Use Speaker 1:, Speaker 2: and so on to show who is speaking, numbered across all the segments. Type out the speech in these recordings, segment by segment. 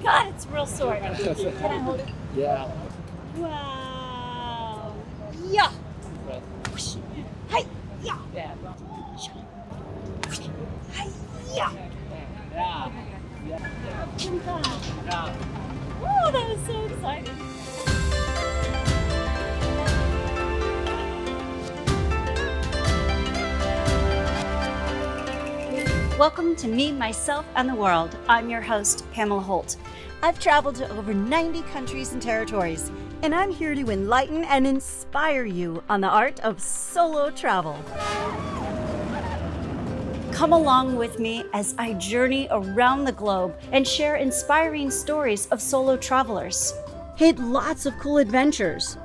Speaker 1: God, it's real sore. Can I hold it?
Speaker 2: Yeah.
Speaker 1: Wow. Yeah. Hi. Yeah.
Speaker 2: Yeah.
Speaker 1: Hi. Yeah.
Speaker 2: Yeah.
Speaker 1: Oh my God.
Speaker 2: Yeah.
Speaker 1: Oh, that was so exciting. Welcome to Me, Myself, and the World. I'm your host, Pamela Holt. I've traveled to over 90 countries and territories, and I'm here to enlighten and inspire you on the art of solo travel. Come along with me as I journey around the globe and share inspiring stories of solo travelers. Hit lots of cool adventures.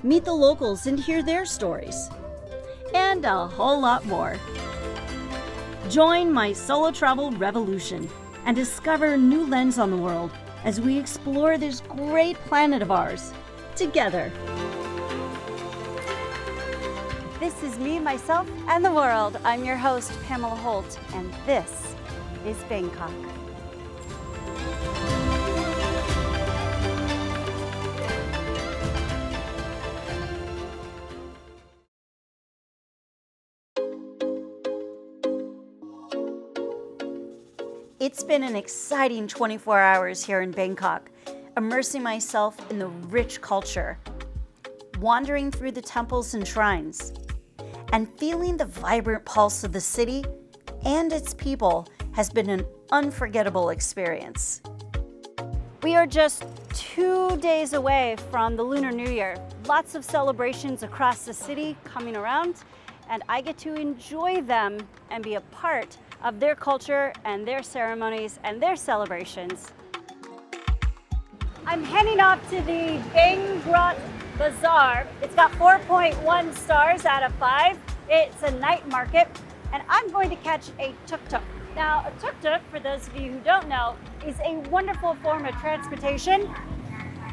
Speaker 1: Meet the locals and hear their stories. And a whole lot more. Join my solo travel revolution and discover a new lens on the world as we explore this great planet of ours together. This is Me, Myself, and the World. I'm your host, Pamela Holt, and this is Bangkok. It's been an exciting 24 hours here in Bangkok, immersing myself in the rich culture, wandering through the temples and shrines, and feeling the vibrant pulse of the city and its people has been an unforgettable experience. We are just 2 days away from the Lunar New Year. Lots of celebrations across the city coming around, and I get to enjoy them and be a part of their culture and their ceremonies and their celebrations. I'm heading off to the Bangkok Bazaar. It's got 4.1 stars out of 5. It's a night market, and I'm going to catch a tuk-tuk. Now, a tuk-tuk, for those of you who don't know, is a wonderful form of transportation.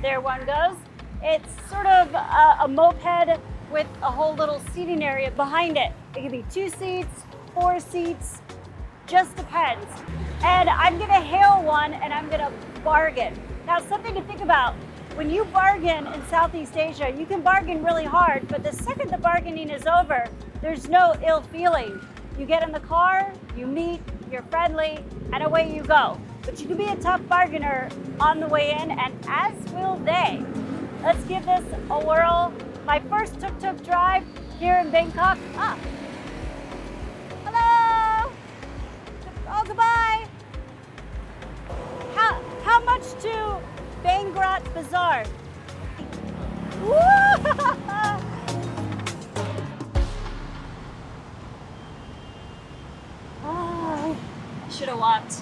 Speaker 1: There one goes. It's sort of a moped with a whole little seating area behind it. It can be 2 seats, 4 seats, just depends. And I'm gonna hail one and I'm gonna bargain. Now, something to think about. When you bargain in Southeast Asia, you can bargain really hard, but the second the bargaining is over, there's no ill feeling. You get in the car, you meet, you're friendly, and away you go. But you can be a tough bargainer on the way in, and as will they. Let's give this a whirl. My first tuk-tuk drive here in Bangkok. Hello! Oh, goodbye! How much to Bangkok Bazaar? Oh, I should have walked.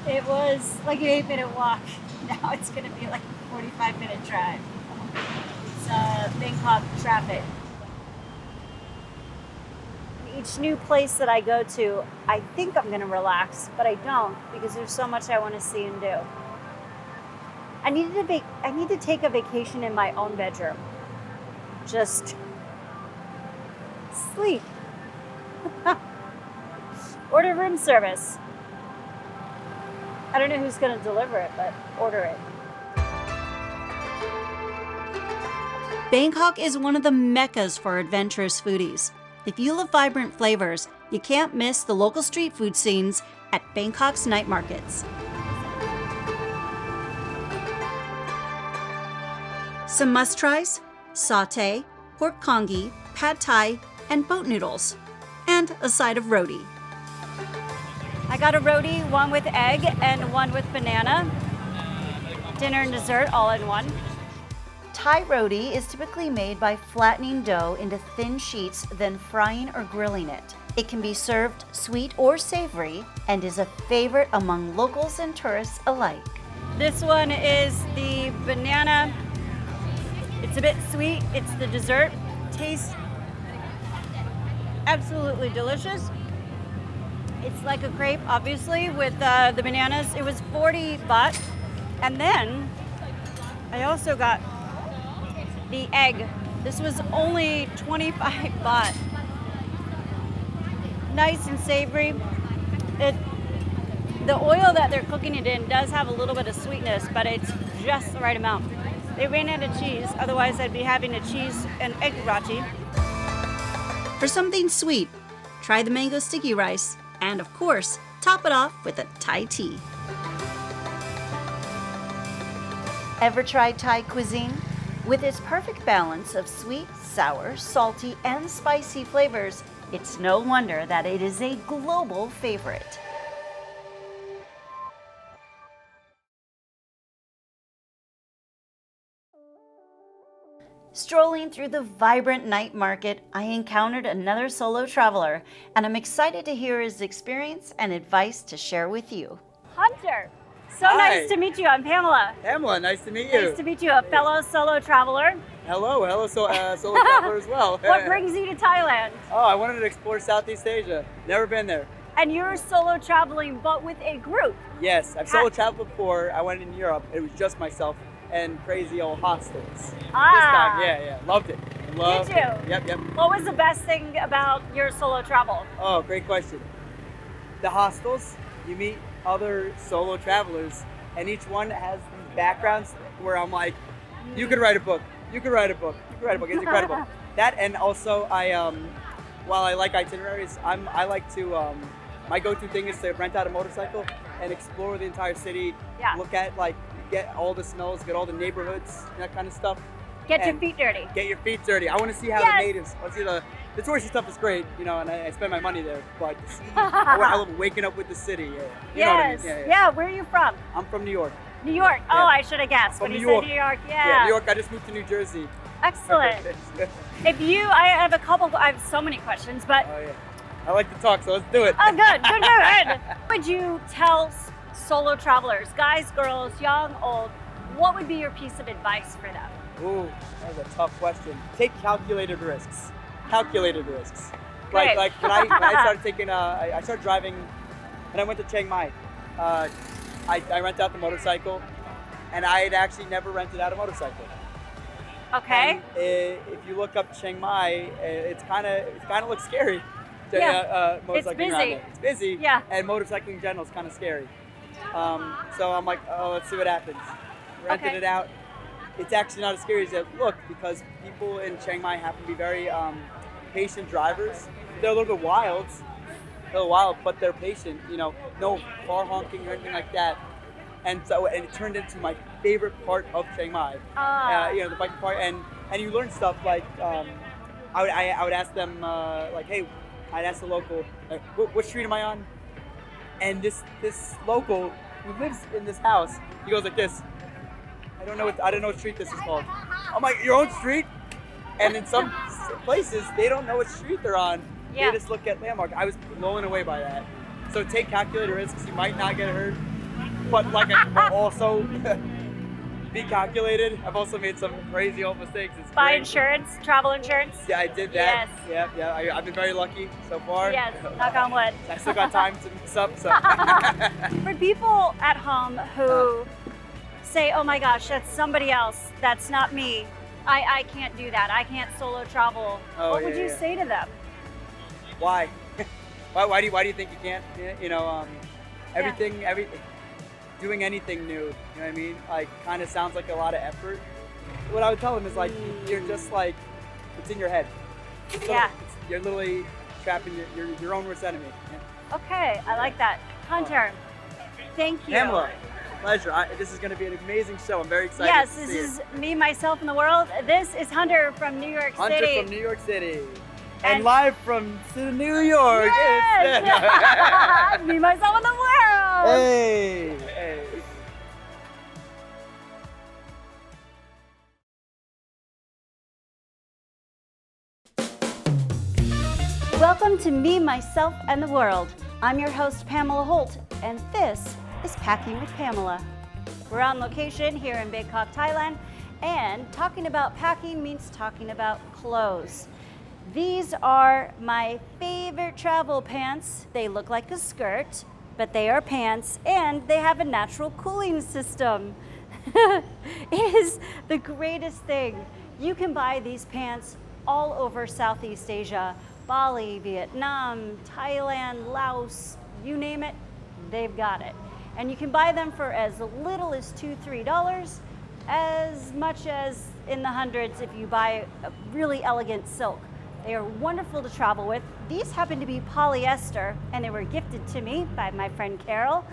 Speaker 1: It was like an 8-minute walk. Now it's gonna be like a 45-minute drive. It's Bangkok traffic. Each new place that I go to, I think I'm gonna relax, but I don't because there's so much I want to see and do. I need to take a vacation in my own bedroom. Just sleep. Order room service. I don't know who's gonna deliver it, but order it. Bangkok is one of the meccas for adventurous foodies. If you love vibrant flavors, you can't miss the local street food scenes at Bangkok's night markets. Some must-tries: satay, pork congee, pad thai, and boat noodles, and a side of roti. I got a roti, one with egg and one with banana. Dinner and dessert all in one. Thai roti is typically made by flattening dough into thin sheets, then frying or grilling it. It can be served sweet or savory and is a favorite among locals and tourists alike. This one is the banana. It's a bit sweet. It's the dessert. Tastes absolutely delicious. It's like a crepe, obviously, with the bananas. It was 40 baht. And then I also got the egg. This was only 25 baht. Nice and savory. It The oil that they're cooking it in does have a little bit of sweetness, but it's just the right amount. They ran out of cheese, otherwise I'd be having a cheese and egg roti.
Speaker 2: For something sweet, try the mango sticky rice, and of course, top it off with a Thai tea.
Speaker 1: Ever tried Thai cuisine? With its perfect balance of sweet, sour, salty, and spicy flavors, it's no wonder that it is a global favorite. Strolling through the vibrant night market, I encountered another solo traveler, and I'm excited to hear his experience and advice to share with you. Hunter, so
Speaker 3: Hi.
Speaker 1: nice to meet you. I'm Pamela.
Speaker 3: Pamela, nice to meet you.
Speaker 1: Nice to meet you, a fellow solo traveler.
Speaker 3: Hello, solo traveler as well.
Speaker 1: What brings you to Thailand?
Speaker 3: Oh, I wanted to explore Southeast Asia. Never been there.
Speaker 1: And you're solo traveling, but with a group.
Speaker 3: Yes, I've solo traveled before. I went in Europe. It was just myself and crazy old hostels. This time, yeah, loved it. Loved
Speaker 1: Did you?
Speaker 3: It. Yep.
Speaker 1: What was the best thing about your solo travel?
Speaker 3: Oh, great question. The hostels, you meet other solo travelers, and each one has these backgrounds where I'm like, you could write a book. You could write a book. You could write a book. It's incredible. That, and also while I like itineraries, I like to my go-to thing is to rent out a motorcycle and explore the entire city.
Speaker 1: Yeah.
Speaker 3: Look at get all the smells, get all the neighborhoods, that kind of stuff.
Speaker 1: Get your feet dirty.
Speaker 3: Get your feet dirty. I want to see how the natives. I want to see the touristy stuff is great, and I spend my money there. But to see, I love waking up with the city. Yeah. You know what I mean? Yeah.
Speaker 1: Where are you from?
Speaker 3: I'm from New York.
Speaker 1: New York.
Speaker 3: Yeah.
Speaker 1: Oh, I should have guessed
Speaker 3: From
Speaker 1: when you
Speaker 3: New York.
Speaker 1: said New York.
Speaker 3: Yeah, New York. I just moved to New Jersey.
Speaker 1: Excellent. I have I have so many questions, but.
Speaker 3: Oh yeah. I like to talk, so let's do it.
Speaker 1: Oh, good. What would you tell solo travelers, guys, girls, young, old? What would be your piece of advice for them?
Speaker 3: Ooh, that's a tough question. Take calculated risks. Calculated risks.
Speaker 1: Great.
Speaker 3: Like when I started taking, I started driving, and I went to Chiang Mai. I rented out the motorcycle, and I had actually never rented out a motorcycle.
Speaker 1: Okay.
Speaker 3: And if you look up Chiang Mai, it kind of looks scary. Motorcycling
Speaker 1: It's busy.
Speaker 3: around there. It's busy.
Speaker 1: Yeah.
Speaker 3: And motorcycling in general is kind of scary. So I'm like, oh, let's see what happens. Rented it out. It's actually not as scary as it looked because people in Chiang Mai happen to be very patient drivers. They're a little bit wild, but they're patient. No car honking or anything like that. And it turned into my favorite part of Chiang Mai. The biking part, and you learn stuff like I would ask them hey, I'd ask the local, what street am I on? And this local who lives in this house, he goes like this. I don't know what street this is called. I'm like, your own street? And in some places, they don't know what street they're on.
Speaker 1: Yeah.
Speaker 3: They just look at landmark. I was blown away by that. So take calculated risks. You might not get hurt, but also be calculated. I've also made some crazy old mistakes. It's
Speaker 1: Buy
Speaker 3: great.
Speaker 1: insurance, travel insurance.
Speaker 3: Yeah, I did that.
Speaker 1: Yes.
Speaker 3: Yeah. I've been very lucky so far.
Speaker 1: Yes, knock on wood.
Speaker 3: I still got time to mix up. So.
Speaker 1: For people at home who say, oh my gosh, that's somebody else, that's not me. I can't do that. I can't solo travel. What would you say to them?
Speaker 3: Why? Why do you think you can't? Everything, doing anything new. You know what I mean? Kind of sounds like a lot of effort. What I would tell them is you're just it's in your head. You're literally trapping your own worst enemy. Yeah.
Speaker 1: Okay, I like that. Hunter, thank you.
Speaker 3: Pamela, pleasure. This is going to be an amazing show. I'm very excited.
Speaker 1: Yes, this is me, myself, and the world. This is Hunter from New York City.
Speaker 3: Hunter from New York City. And live from New York.
Speaker 1: Yes. Me, myself, and the world.
Speaker 3: Hey.
Speaker 1: Welcome to Me, Myself, and the World. I'm your host, Pamela Holt, and this is Packing with Pamela. We're on location here in Bangkok, Thailand, and talking about packing means talking about clothes. These are my favorite travel pants. They look like a skirt, but they are pants, and they have a natural cooling system. It is the greatest thing. You can buy these pants all over Southeast Asia, Bali, Vietnam, Thailand, Laos, you name it, they've got it. And you can buy them for as little as $2, $3, as much as in the hundreds if you buy a really elegant silk. They are wonderful to travel with. These happen to be polyester, and they were gifted to me by my friend Carol.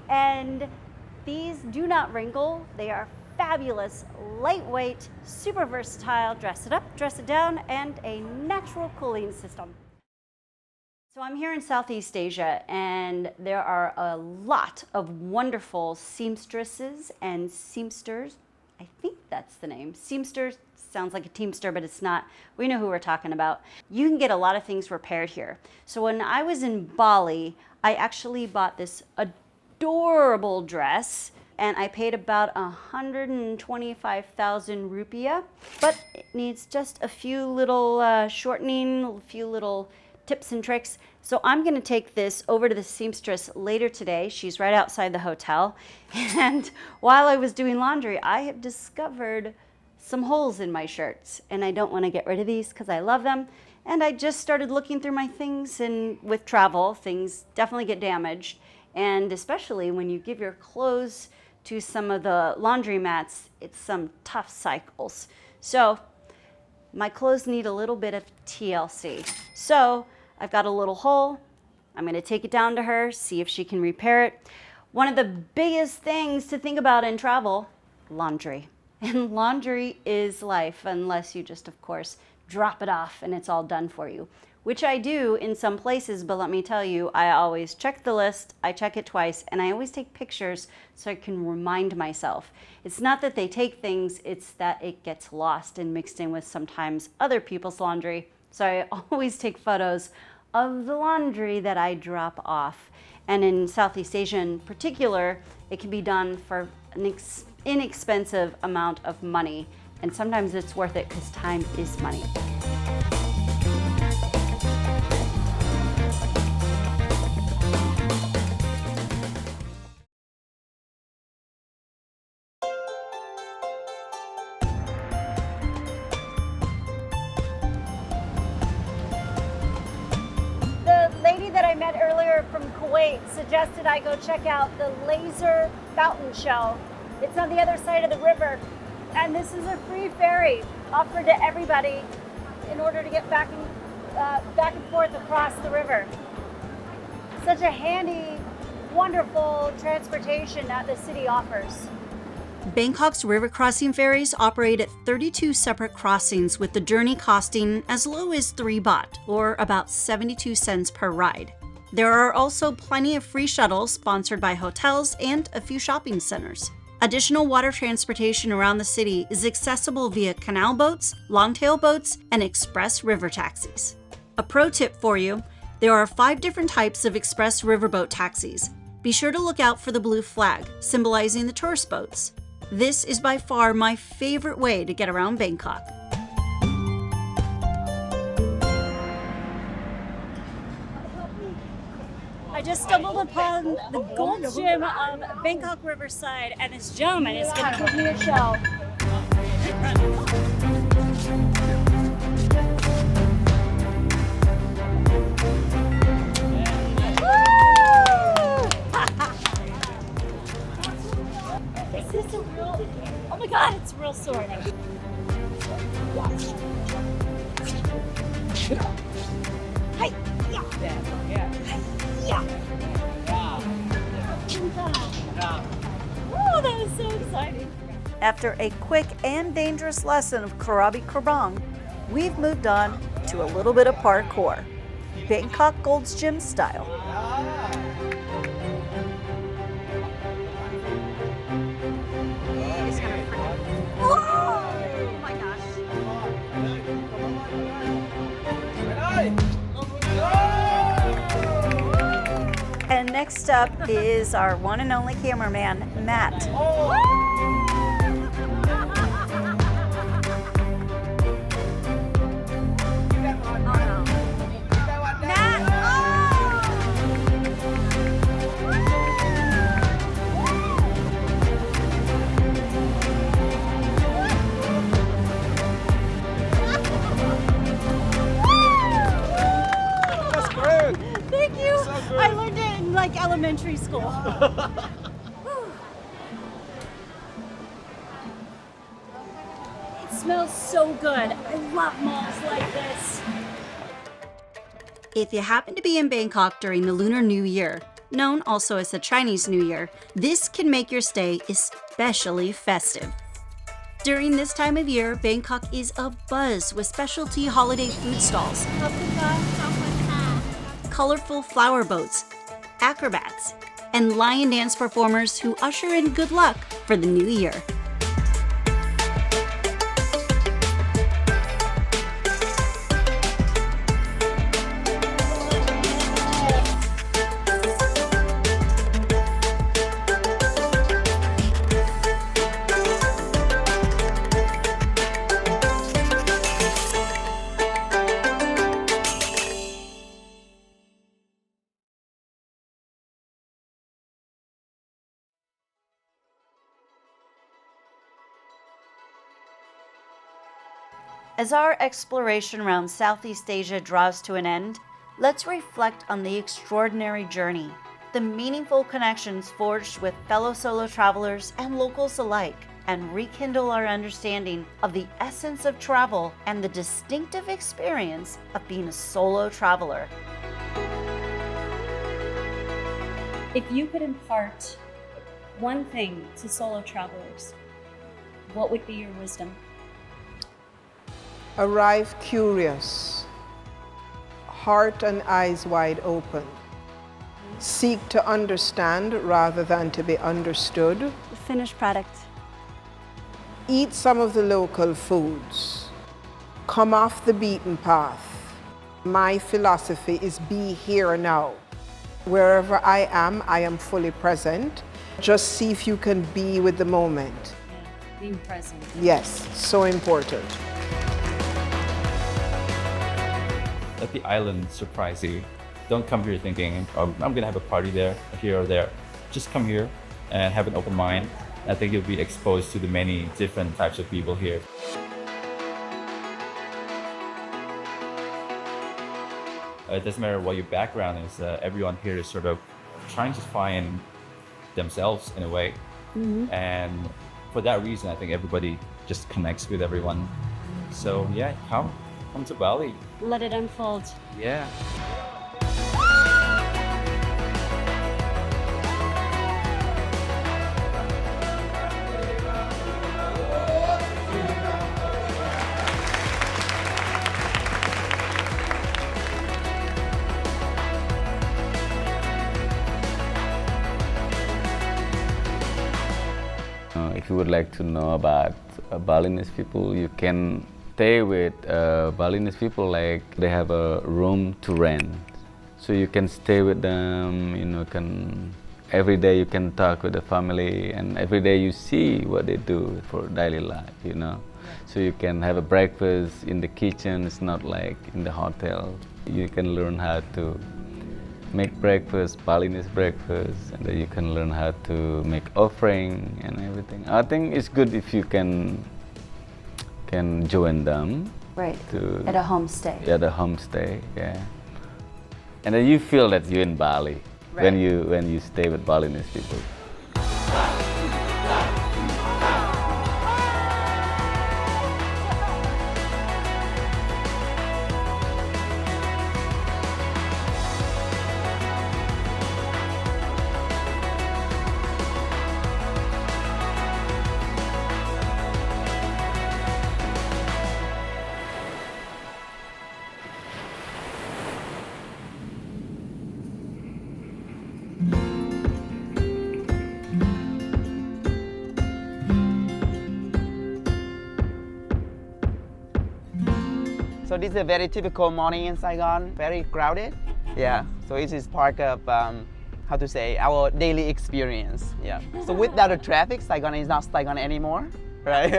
Speaker 1: And these do not wrinkle. They are fabulous, lightweight, super versatile, dress it up, dress it down, and a natural cooling system. So I'm here in Southeast Asia, and there are a lot of wonderful seamstresses and seamsters. I think that's the name. Seamsters sounds like a teamster, but it's not. We know who we're talking about. You can get a lot of things repaired here. So when I was in Bali, I actually bought this adorable dress, and I paid about 125,000 rupiah, but it needs just a few little shortening, a few little tips and tricks. So I'm gonna take this over to the seamstress later today. She's right outside the hotel. And while I was doing laundry, I have discovered some holes in my shirts, and I don't wanna get rid of these because I love them. And I just started looking through my things, and with travel, things definitely get damaged. And especially when you give your clothes to some of the laundromats, it's some tough cycles. So my clothes need a little bit of TLC. So I've got a little hole. I'm gonna take it down to her, see if she can repair it. One of the biggest things to think about in travel, laundry. And laundry is life, unless you just, of course, drop it off and it's all done for you. Which I do in some places, but let me tell you, I always check the list, I check it twice, and I always take pictures so I can remind myself. It's not that they take things, it's that it gets lost and mixed in with sometimes other people's laundry. So I always take photos of the laundry that I drop off. And in Southeast Asia in particular, it can be done for an inexpensive amount of money. And sometimes it's worth it because time is money. I met earlier from Kuwait suggested I go check out the laser fountain show. It's on the other side of the river, and this is a free ferry offered to everybody in order to get back and forth across the river. Such a handy, wonderful transportation that the city offers.
Speaker 2: Bangkok's river crossing ferries operate at 32 separate crossings, with the journey costing as low as 3 baht, or about 72 cents per ride. There are also plenty of free shuttles sponsored by hotels and a few shopping centers. Additional water transportation around the city is accessible via canal boats, longtail boats, and express river taxis. A pro tip for you, there are 5 different types of express riverboat taxis. Be sure to look out for the blue flag, symbolizing the tourist boats. This is by far my favorite way to get around Bangkok.
Speaker 1: I just stumbled upon the Gold's Gym of Bangkok Riverside, and this gentleman is going to give me a show. Is this a real? Oh my God, it's a real sword. Hi, yeah. Yeah. Oh, that was so exciting.
Speaker 4: After a quick and dangerous lesson of Karabi Kerbang, we've moved on to a little bit of parkour, Bangkok Gold's Gym style.
Speaker 2: Oh my gosh.
Speaker 4: And next up is our one and only cameraman, Matt.
Speaker 1: Thank you. I learned it in like elementary school. It smells so good. I love malls like this.
Speaker 2: If you happen to be in Bangkok during the Lunar New Year, known also as the Chinese New Year, this can make your stay especially festive. During this time of year, Bangkok is abuzz with specialty holiday food stalls, colorful flower boats, acrobats, and lion dance performers who usher in good luck for the new year.
Speaker 4: As our exploration around Southeast Asia draws to an end, let's reflect on the extraordinary journey, the meaningful connections forged with fellow solo travelers and locals alike, and rekindle our understanding of the essence of travel and the distinctive experience of being a solo traveler.
Speaker 1: If you could impart one thing to solo travelers, what would be your wisdom?
Speaker 5: Arrive curious, heart and eyes wide open. Seek to understand rather than to be understood.
Speaker 1: The finished product.
Speaker 5: Eat some of the local foods. Come off the beaten path. My philosophy is be here now. Wherever I am fully present. Just see if you can be with the moment.
Speaker 1: Yeah, being present.
Speaker 5: Yes, so important.
Speaker 6: Let the island surprise you. Don't come here thinking, oh, I'm gonna have a party there, here or there. Just come here and have an open mind. I think you'll be exposed to the many different types of people here. It doesn't matter what your background is, everyone here is sort of trying to find themselves in a way.
Speaker 1: Mm-hmm.
Speaker 6: And for that reason, I think everybody just connects with everyone. So yeah, come to Bali.
Speaker 1: Let it unfold.
Speaker 6: Yeah.
Speaker 7: If you would like to know about Balinese people, you can stay with Balinese people. Like they have a room to rent, so you can stay with them. You know, every day you can talk with the family, and every day you see what they do for daily life. You know, so you can have a breakfast in the kitchen. It's not like in the hotel. You can learn how to make breakfast, Balinese breakfast, and then you can learn how to make offering and everything. I think it's good if you can join them.
Speaker 4: Right, at a homestay.
Speaker 7: At a homestay, yeah. And then you feel that you're in Bali when you stay with Balinese people.
Speaker 8: So this is a very typical morning in Saigon, very crowded. Yeah, so this is part of, how to say, our daily experience. Yeah. So without the traffic, Saigon is not Saigon anymore, right?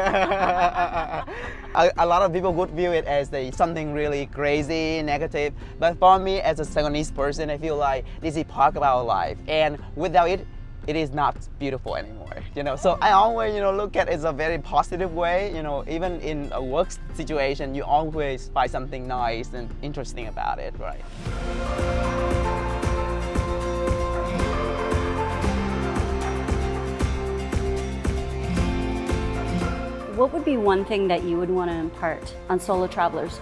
Speaker 8: A lot of people would view it as something really crazy, negative. But for me, as a Saigonese person, I feel like this is part of our life. And without it, it is not beautiful anymore, you know. So I always, look at it as a very positive way, even in a work situation, you always find something nice and interesting about it, right?
Speaker 4: What would be one thing that you would want to impart on solo travelers?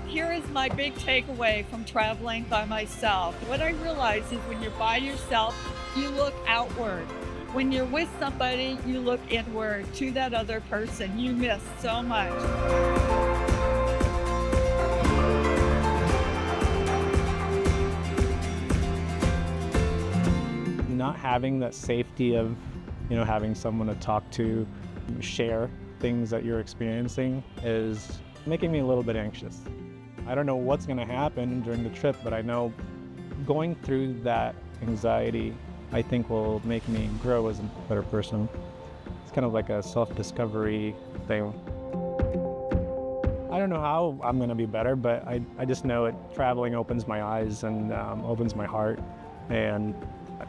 Speaker 9: Here is my big takeaway from traveling by myself. What I realize is when you're by yourself, you look outward. When you're with somebody, you look inward to that other person. You miss so much.
Speaker 10: Not having that safety of, having someone to talk to, share things that you're experiencing is making me a little bit anxious. I don't know what's going to happen during the trip, but I know going through that anxiety, I think, will make me grow as a better person. It's kind of like a self-discovery thing. I don't know how I'm going to be better, but I just know traveling opens my eyes and opens my heart, and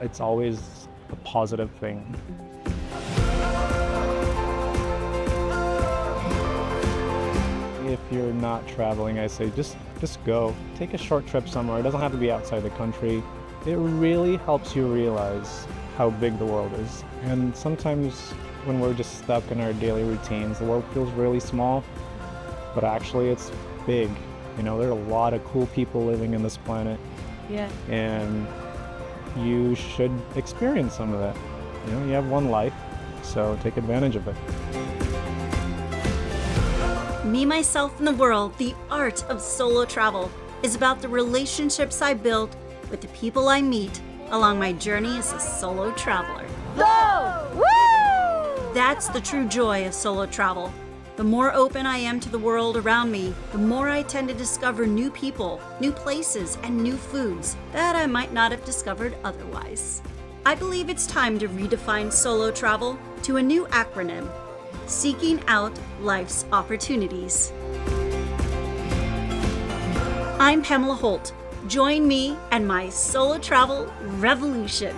Speaker 10: it's always a positive thing. If you're not traveling, I say just go. Take a short trip somewhere. It doesn't have to be outside the country. It really helps you realize how big the world is. And sometimes when we're just stuck in our daily routines, the world feels really small, but actually it's big. There are a lot of cool people living in this planet.
Speaker 4: Yeah.
Speaker 10: And you should experience some of that. You have one life, so take advantage of it.
Speaker 2: Me, Myself, and the World, the art of solo travel, is about the relationships I build with the people I meet along my journey as a solo traveler.
Speaker 1: Go! Woo!
Speaker 2: That's the true joy of solo travel. The more open I am to the world around me, the more I tend to discover new people, new places, and new foods that I might not have discovered otherwise. I believe it's time to redefine solo travel to a new acronym: Seeking Out Life's Opportunities. I'm Pamela Holt. Join me and my solo travel revolution.